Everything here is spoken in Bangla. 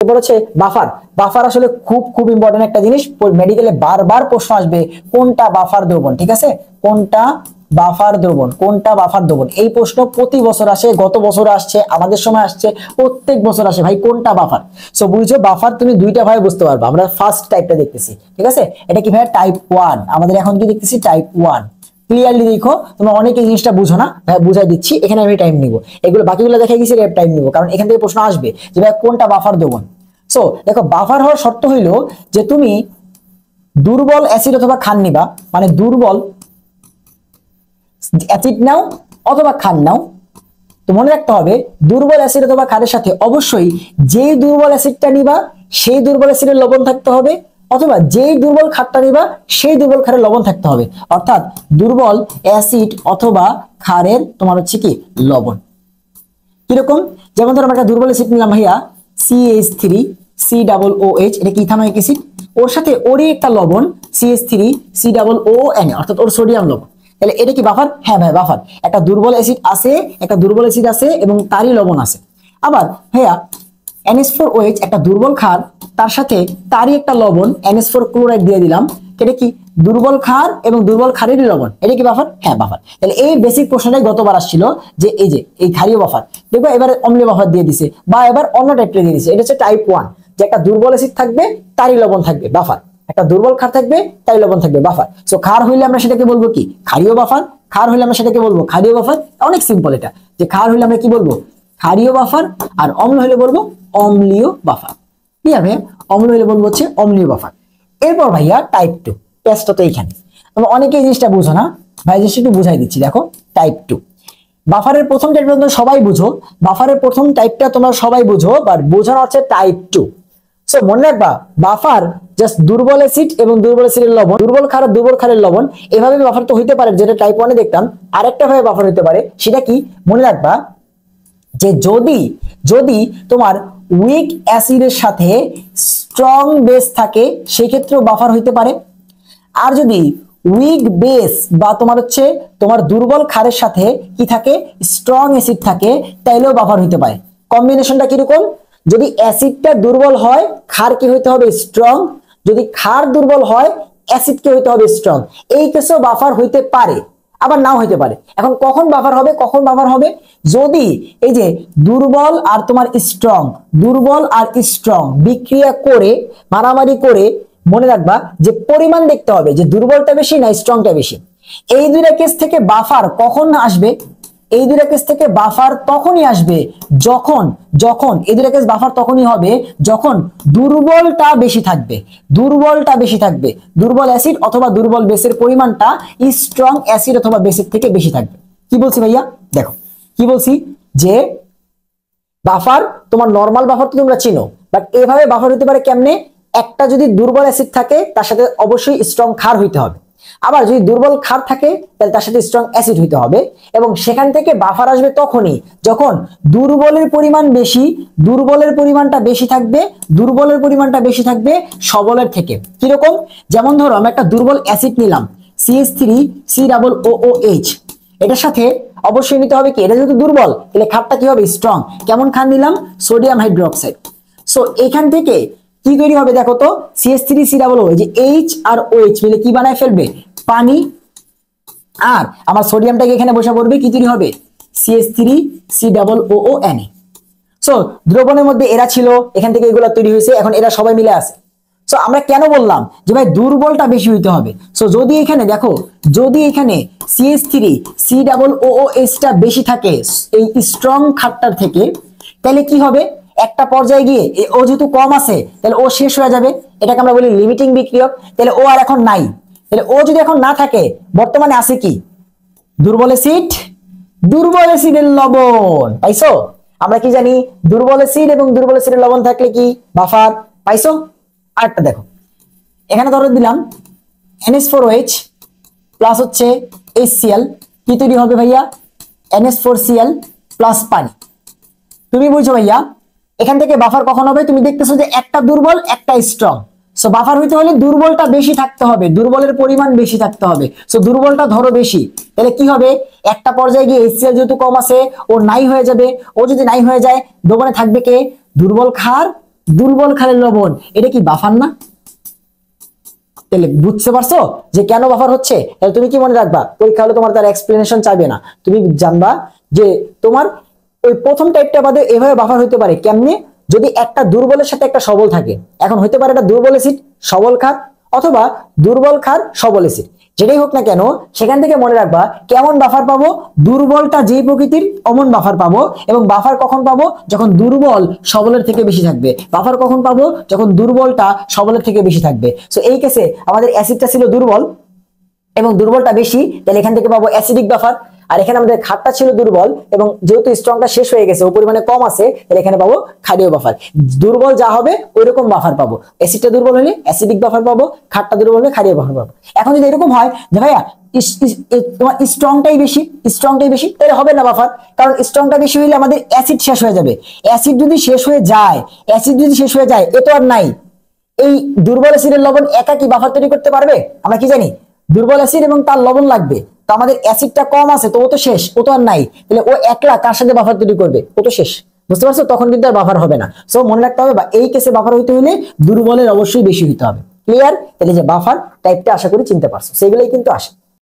এরপর হচ্ছে বাফার। বাফার আসলে খুব খুব ইম্পর্টেন্ট একটা জিনিস, মেডিকেলে বারবার প্রশ্ন আসবে কোনটা বাফার দ্রবণ, ঠিক আছে, কোনটা বাফার দ্রবণ, কোনটা বাফার দ্রবণ, এই প্রশ্ন প্রতি বছর আসে, গত বছর আসছে, আমাদের সময় আসছে, প্রত্যেক বছর আসে ভাই কোনটা বাফার। সো বুঝছো বাফার তুমি দুইটা ভাবে বুঝতে পারবে। আমরা ফার্স্ট টাইপটা দেখতেছি, ঠিক আছে, এটা কি ভাই টাইপ 1, আমাদের এখন কি দেখতেছি টাইপ 1। ক্লিয়ারলি দেখো, তোমরা অনেকে এই জিনিসটা বুঝো না, ভাই বুঝাই দিচ্ছি, এখানে আমি টাইম নিব, এগুলো বাকিগুলো দেখাই গেছি টাইম নিব, কারণ এখান থেকে প্রশ্ন আসবে যে ভাই কোনটা বাফার দ্রবণ। সো দেখো বাফার হওয়ার শর্ত হইলো যে তুমি দুর্বল অ্যাসিড অথবা ক্ষার নিবা, মানে দুর্বল অ্যাসিড নাও অথবা ক্ষার নাও। তো মনে রাখতে হবে দুর্বল অ্যাসিড অথবা ক্ষারের সাথে অবশ্যই যেই দুর্বল অ্যাসিডটা নিবা সেই দুর্বল অ্যাসিডের লবণ থাকতে হবে, অথবা যেই দুর্বল ক্ষারটা নিবা সেই দুর্বল ক্ষারের লবণ থাকতে হবে। অর্থাৎ দুর্বল অ্যাসিড অথবা ক্ষারের তোমার হচ্ছে কি লবণ। কিরকম, যেমন ধরো আমরা একটা দুর্বল অ্যাসিড নিলাম ভাইয়া CH3COOH, এটা কি ইথানোয়িক অ্যাসিড, ওর সাথে ওরই একটা লবণ CH3COON, অর্থাৎ ওর সোডিয়াম লবণ। তাহলে এটা কি বাফার? হ্যাঁ ভাই বাফার। একটা দুর্বল অ্যাসিড আছে, একটা দুর্বল অ্যাসিড আছে এবং তারই লবণ আছে। আবার ভাইয়া NH4OH একটা দুর্বল ক্ষার, তার সাথে তারই একটা লবণ NH4 ক্লোরাইড দিয়ে দিলাম, এটা কি দুর্বল ক্ষার এবং দুর্বল ক্ষারেরই লবণ, এটা কি বাফার? হ্যাঁ বাফার। তাহলে এই বেসিক প্রশ্নটাই গতবার আসছিল যে এই যে এই ক্ষারীয় বাফার, দেখো এবার অম্লীয় বাফার দিয়ে দিছে বা এবার অন্য টাইপটা দিয়ে দিছে। এটা হচ্ছে টাইপ 1, যে একটা দুর্বল অ্যাসিড থাকবে তারই লবণ থাকবে বাফার, একটা দুর্বল ক্ষার থাকবে তারই লবণ থাকবে বাফার। সো ক্ষার হইলে আমরা সেটাকে বলবো কি ক্ষারীয় বাফার, ক্ষার হইলে আমরা সেটাকে বলবো ক্ষারীয় বাফার। অনেক সিম্পল এটা, যে ক্ষার হইলে আমরা কি বলবো ক্ষারীয় বাফার, আর অম্ল হইলে বলবো অম্লীয় বাফার। কি হবে? অম্ল হইলে বলবো হচ্ছে অম্লীয় বাফার। এরপর ভাইয়া টাইপ 2, টেস্টটা তো এইখানে। তবে অনেকে এই জিনিসটা বুঝো না ভাই, জিনিসটা একটু বুঝাই দিচ্ছি। দেখো টাইপ 2 বাফারের প্রথম টাইপটা তোমরা সবাই বুঝো, বাফারের প্রথম টাইপটা তোমরা সবাই বুঝো, বাট বোঝানো হচ্ছে টাইপ 2। সো মনে রাখবা বাফার জাস্ট দুর্বল অ্যাসিড এবং দুর্বল অ্যাসিডের লবণ, দুর্বল ক্ষার আর দুর্বল ক্ষারের লবণ, এভাবে বাফার তো হইতে পারে, যেটা টাইপ 1 এ দেখতাম। আরেকটা ভাবে বাফার হইতে পারে, সেটা কি মনে রাখবা যে যদি যদি তোমার উইক অ্যাসিডের সাথে স্ট্রং বেস থাকে সেই ক্ষেত্রেও বাফার হইতে পারে। আর যদি উইক বেস বা তোমার হচ্ছে তোমার দুর্বল ক্ষারের সাথে কি থাকে স্ট্রং অ্যাসিড থাকে, তাইলেও বাফার হইতে পারে। কম্বিনেশনটা কিরকম, যদি অ্যাসিডটা দুর্বল হয় ক্ষার কি হইতে হবে স্ট্রং, যদি ক্ষার দুর্বল হয় অ্যাসিড কি হইতে হবে স্ট্রং। এই কেসেও বাফার হইতে পারে, আবার নাও হইতে পারে। এখন কখন বাফার হবে, কখন বাফার হবে, যদি এই যে দুর্বল আর তোমার স্ট্রং, দুর্বল আর স্ট্রং বিক্রিয়া করে মারামারি করে, মনে রাখবা যে পরিমাণ দেখতে হবে যে দুর্বলটা বেশি না স্ট্রংটা বেশি। এই দুইটা কেস থেকে বাফার কখন আসবে, এই দুইটা কেস থেকে বাফার তখনই আসবে যখন যখন এই দুইটা কেস বাফার তখনই হবে যখন দুর্বলটা বেশি থাকবে, দুর্বলটা বেশি থাকবে, দুর্বল অ্যাসিড অথবা দুর্বল বেসের পরিমাণটা স্ট্রং অ্যাসিড অথবা বেসের থেকে বেশি থাকবে। কি বলছি ভাইয়া? দেখো কি বলছি, যে বাফার তোমার নরমাল বাফার তো তোমরা চিনো, বাট এভাবে বাফার হতে পারে কেমনে, একটা যদি দুর্বল অ্যাসিড থাকে তার সাথে অবশ্যই স্ট্রং ক্ষার হইতে হবে, আবার যদি দুর্বল ক্ষার থাকে তাহলে তার সাথে স্ট্রং অ্যাসিড হইতে হবে। এবং সেখান থেকে বাফার আসবে তখনই যখন দুর্বলের পরিমাণ বেশি, দুর্বলের পরিমাণটা বেশি থাকবে, দুর্বলের পরিমাণটা বেশি থাকবে সবলের থেকে। কিরকম, যেমন ধরো আমরা একটা দুর্বল অ্যাসিড নিলাম CH3COOH, এটার সাথে অবশ্যই নিতে হবে কি, এটা যেহেতু দুর্বল তাহলে ক্ষারটা কি হবে স্ট্রং। কেমন ক্ষার নিলাম? Sodium hydroxide. সো এখান থেকে কি তৈরি হবে দেখো তো, CH3COOH, যে H আর OH মিলে কি বানায় ফেলবে পানি, আর আমার সোডিয়ামটাকে এখানে বসে পড়বে, কি তৈরি হবে CH3COONA। সো দ্রবণের মধ্যে এরা ছিল, এখান থেকে এগুলো তৈরি হয়েছে, এখন এরা সবাই মিলে আছে। সো আমরা কেন বললাম যে ভাই দুর্বলটা বেশি হইতে হবে, সো যদি এখানে দেখো যদি এখানে CH3COOH টা বেশি থাকে এই স্ট্রং ক্ষারটার থেকে, তাহলে কি হবে একটা পর্যায়ে গিয়ে ও যেহেতু কম আছে তাহলে ও শেষ হয়ে যাবে, এটাকে আমরা বলি লিমিটিং বিক্রিয়ক। তাহলে ও আর এখন নাই, তাহলে ও যদি এখন না থাকে বর্তমানে আছে কি দুর্বল অ্যাসিড, দুর্বল অ্যাসিডের লবণ। পাইছো? আমরা কি জানি দুর্বল অ্যাসিড এবং দুর্বল অ্যাসিডের লবণ থাকলে কি বাফার। পাইছো? আরেকটা দেখো, এখানে ধরো দিলাম NH4OH প্লাস হচ্ছে HCl, কি তৈরি হবে ভাইয়া NH4Cl প্লাস পানি। তুমি বুঝছো ভাইয়া এখান থেকে বাফার কখন হবে, তুমি দেখতেছো যে একটা দুর্বল একটা স্ট্রং, সো বাফার হইতে হলে দুর্বলটা বেশি থাকতে হবে, দুর্বলের পরিমাণ বেশি থাকতে হবে। সো দুর্বলটা ধরো বেশি, তাহলে কি হবে একটা পর্যায়ে গিয়ে HCl যেহেতু কম আছে ও নাই হয়ে যাবে, ও যদি নাই হয়ে যায় দ্রবণে থাকবে কে দুর্বল ক্ষার দুর্বল ক্ষারের লবণ, এটা কি বাফার না? তাহলে বুঝতে পারছো যে কেন বাফার হচ্ছে? তাহলে তুমি কি মনে রাখবা, পরীক্ষা হলে তোমার তার এক্সপ্লেনেশন চাইবে না, তুমি জানবা যে তোমার ওই প্রথম টাইপটা বাদে এভাবে বাফার হইতে পারে কেমনে, যদি একটা দুর্বলের সাথে একটা সবল থাকে। এখন হইতে পারে একটা দুর্বল অ্যাসিড সবল ক্ষার, অথবা দুর্বল ক্ষার সবল অ্যাসিড, যেটাই হোক না কেন সেখান থেকে মনে রাখবা কেমন বাফার পাবো, দুর্বলটা যেই প্রকৃতির অমন বাফার পাবো। এবং বাফার কখন পাবো, যখন দুর্বল সবলের থেকে বেশি থাকবে। বাফার কখন পাবো, যখন দুর্বলটা সবলের থেকে বেশি থাকবে। সো এই কেসে আমাদের অ্যাসিডটা ছিল দুর্বল এবং দুর্বলটা বেশি, তাহলে এখান থেকে পাবো অ্যাসিডিক বাফার। আর এখানে আমাদের ক্ষারটা ছিল দুর্বল এবং যেহেতু স্ট্রংটা শেষ হয়ে গেছে, ও পরিমাণে কম আছে, তাহলে এখানে পাবো ক্ষারীয় বাফার। দুর্বল যা হবে ওই রকম বাফার পাবো, অ্যাসিডটা দুর্বল হলে অ্যাসিডিক বাফার পাবো, ক্ষারটা দুর্বল হলে ক্ষারীয় বাফার পাবো। এখন যদি এরকম হয় যে ভাইয়া তোমার স্ট্রংটাই বেশি, তাহলে হবে না বাফার, কারণ স্ট্রংটা বেশি হলে আমাদের অ্যাসিড শেষ হয়ে যাবে। অ্যাসিড যদি শেষ হয়ে যায়, এ তো আর নাই। এই দুর্বল অ্যাসিডের লবণ একা কি বাফার তৈরি করতে পারবে? আমরা কি জানি দুর্বল অ্যাসিড এবং তার লবণ লাগবে। তো আমাদের অ্যাসিডটা কম আছে, তো ও তো শেষ, ও তো আর নাই, তাহলে ও একলা কার সাথে বাফার তৈরি করবে? ও তো শেষ। বুঝতে পারছো? তখন কিন্তু আর বাফার হবে না। সো মনে রাখতে হবে, বা এই কেসে বাফার হইতে হলে দুর্বলের অবশ্যই বেশি হইতে হবে। ক্লিয়ার? তাহলে যে বাফার টাইপটা আশা করি চিনতে পারছো, সেগুলোই কিন্তু আসে।